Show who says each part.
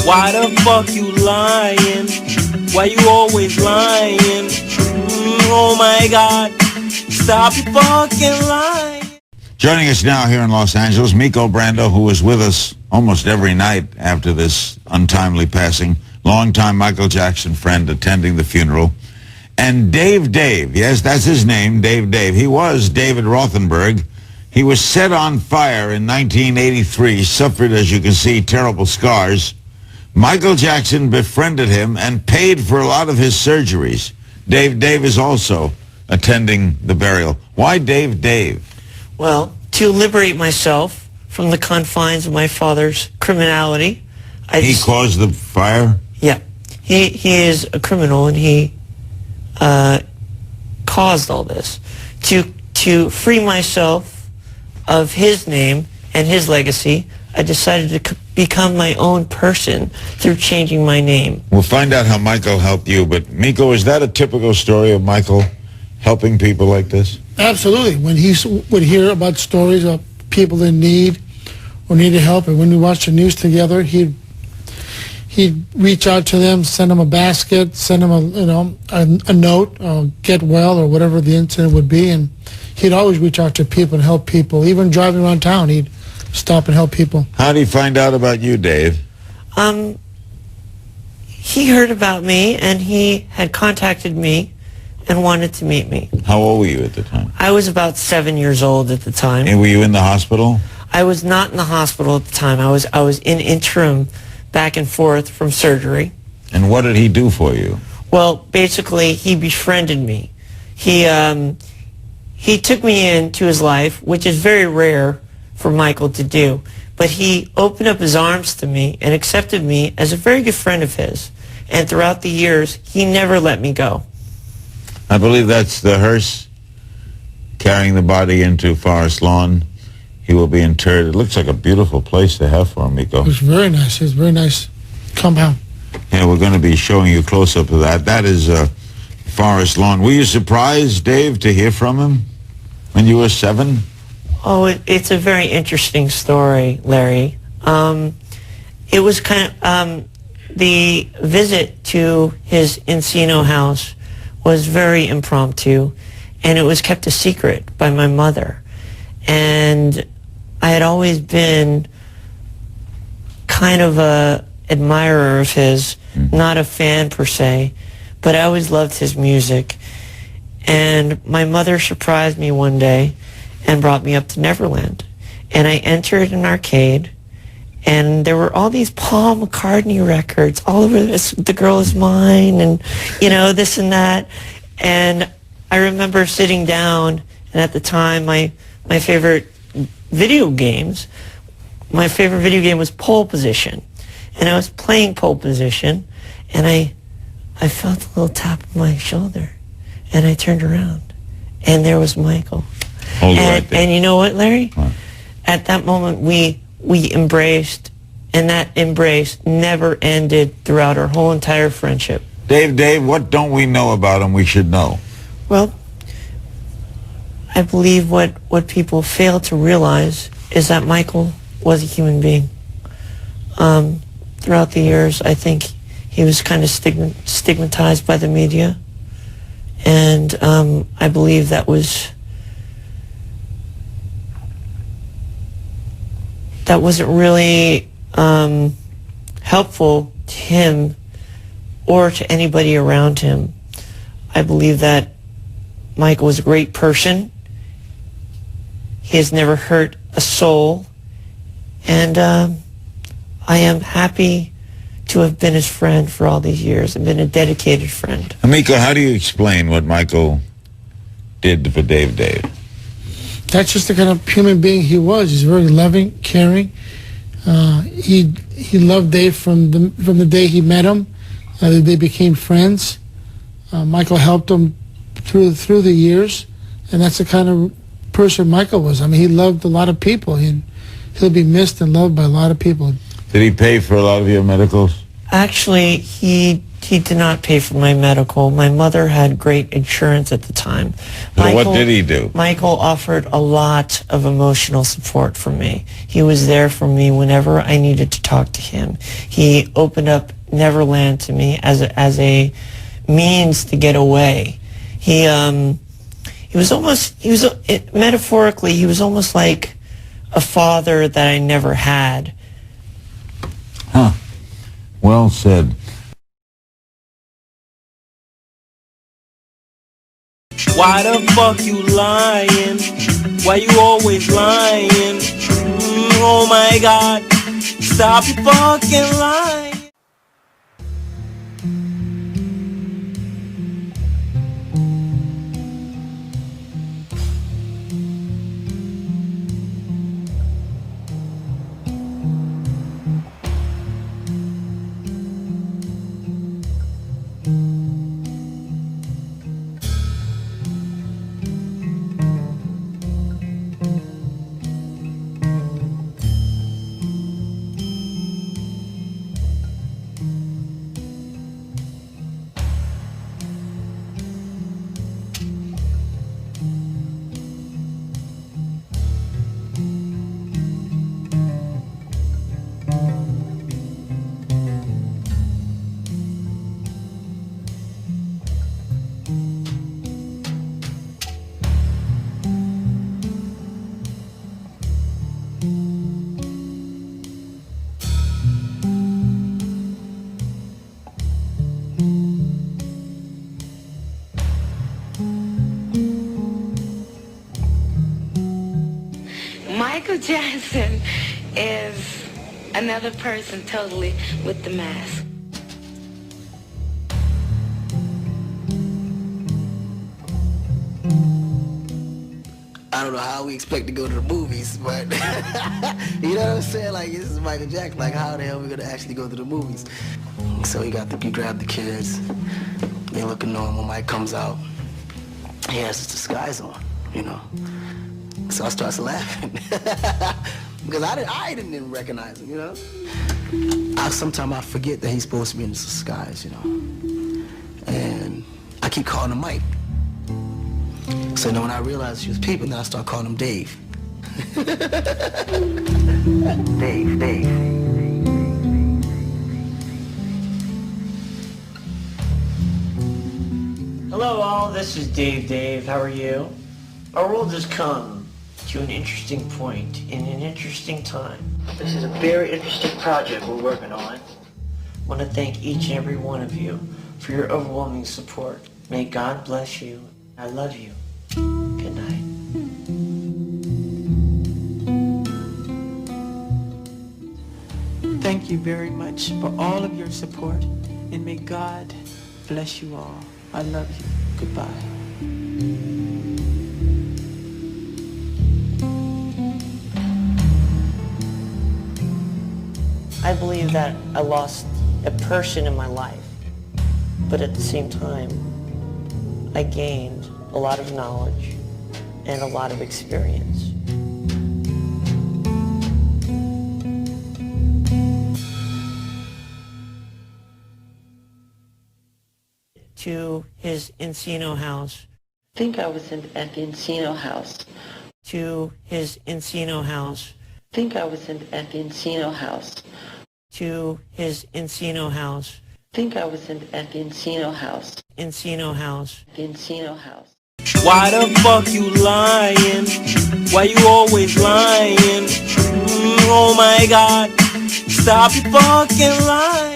Speaker 1: Why the fuck you lying? Why you always lying? Oh my God, stop your fucking lying.
Speaker 2: Joining us now here in Los Angeles, Miko Brando, who was with us almost every night after this untimely passing, longtime Michael Jackson friend attending the funeral, and Dave, yes, that's his name, Dave. He was David Rothenberg. He was set on fire in 1983, suffered, as you can see, terrible scars. Michael Jackson befriended him and paid for a lot of his surgeries. Dave is also attending the burial. Why Dave?
Speaker 3: Well, to liberate myself from the confines of my father's criminality.
Speaker 2: He caused the fire?
Speaker 3: Yeah. He is a criminal, and he caused all this. To free myself of his name and his legacy, I decided to become my own person through changing my name.
Speaker 2: We'll find out how Michael helped you, but Miko, is that a typical story of Michael helping people like this?
Speaker 4: Absolutely. When he would hear about stories of people in need or needed help, and when we watched the news together, he'd reach out to them, send them a basket, send them a note, get well, or whatever the incident would be, and he'd always reach out to people and help people. Even driving around town, he'd stop and help people.
Speaker 2: How did he find out about you, Dave?
Speaker 3: He heard about me, and he had contacted me and wanted to meet me.
Speaker 2: How old were you at the time?
Speaker 3: I was about 7 years old at the time.
Speaker 2: And were you in the hospital?
Speaker 3: I was not in the hospital at the time. I was in interim back and forth from surgery.
Speaker 2: And what did he do for you?
Speaker 3: Well, basically, he befriended me. He took me into his life, which is very rare for Michael to do. But he opened up his arms to me and accepted me as a very good friend of his. And throughout the years, he never let me go.
Speaker 2: I believe that's the hearse carrying the body into Forest Lawn. He will be interred. It looks like a beautiful place to have for him, Miko.
Speaker 4: It was very nice. It was a very nice compound.
Speaker 2: Yeah, we're going to be showing you a close-up of that. That is Forest Lawn. Were you surprised, Dave, to hear from him when you were 7?
Speaker 3: Oh, it's a very interesting story, Larry. It was kind of, the visit to his Encino house was very impromptu, and it was kept a secret by my mother. And I had always been kind of a admirer of his, not a fan per se, but I always loved his music. And my mother surprised me one day and brought me up to Neverland. And I entered an arcade, and there were all these Paul McCartney records all over this, The Girl Is Mine, and, this and that. And I remember sitting down, and at the time, my favorite video game was Pole Position. And I was playing Pole Position, and I felt a little tap on my shoulder, and I turned around, and there was Michael. And you know what, Larry?
Speaker 2: What?
Speaker 3: At that moment, we embraced, and that embrace never ended throughout our whole entire friendship.
Speaker 2: Dave, what don't we know about him we should know?
Speaker 3: Well, I believe what people fail to realize is that Michael was a human being. Throughout the years, I think he was kind of stigmatized by the media, and I believe that wasn't really helpful to him or to anybody around him. I believe that Michael was a great person. He has never hurt a soul, and I am happy to have been his friend for all these years and been a dedicated friend.
Speaker 2: Miko, how do you explain what Michael did for Dave?
Speaker 4: That's just the kind of human being he was. He's very loving, caring. He loved Dave from the day he met him. They became friends. Michael helped him through the years, and that's the kind of person Michael was. I mean, he loved a lot of people. He'll be missed and loved by a lot of people.
Speaker 2: Did he pay for a lot of your medicals?
Speaker 3: Actually, he He did not pay for my medical. My mother had great insurance at the time.
Speaker 2: So what did he do?
Speaker 3: Michael offered a lot of emotional support for me. He was there for me whenever I needed to talk to him. He opened up Neverland to me as a means to get away. Metaphorically, he was almost like a father that I never had.
Speaker 2: Huh. Well said.
Speaker 1: Why the fuck you lying? Why you always lying? Oh my God, stop your fucking lying.
Speaker 5: Michael Jackson is another person totally with the mask.
Speaker 6: I don't know how we expect to go to the movies, but you know what I'm saying? Like, this is Michael Jackson. Like, how the hell are we gonna actually go to the movies? So he grabbed the kids. They looking normal. Mike comes out. He has his disguise on, you know. So I starts laughing because I didn't even recognize him, you know. Sometimes I forget that he's supposed to be in this disguise, you know. And I keep calling him Mike. So then when I realized she was peeping, then I start calling him Dave. Dave.
Speaker 3: Hello all, this is Dave. How are you? Our world has come to an interesting point in an interesting time. This is a very interesting project we're working on. I want to thank each and every one of you for your overwhelming support. May God bless you. I love you. Good night.
Speaker 7: Thank you very much for all of your support, and may God bless you all. I love you. Goodbye.
Speaker 3: I believe that I lost a person in my life, but at the same time, I gained a lot of knowledge and a lot of experience. To his Encino house.
Speaker 8: I think I was at the Encino house.
Speaker 3: To his Encino house.
Speaker 8: I think I was at the Encino house.
Speaker 3: To his Encino house.
Speaker 8: I think I was at the Encino house.
Speaker 3: Encino house.
Speaker 8: The Encino house.
Speaker 1: Why the fuck you lying? Why you always lying? Oh my God, stop your fucking lying.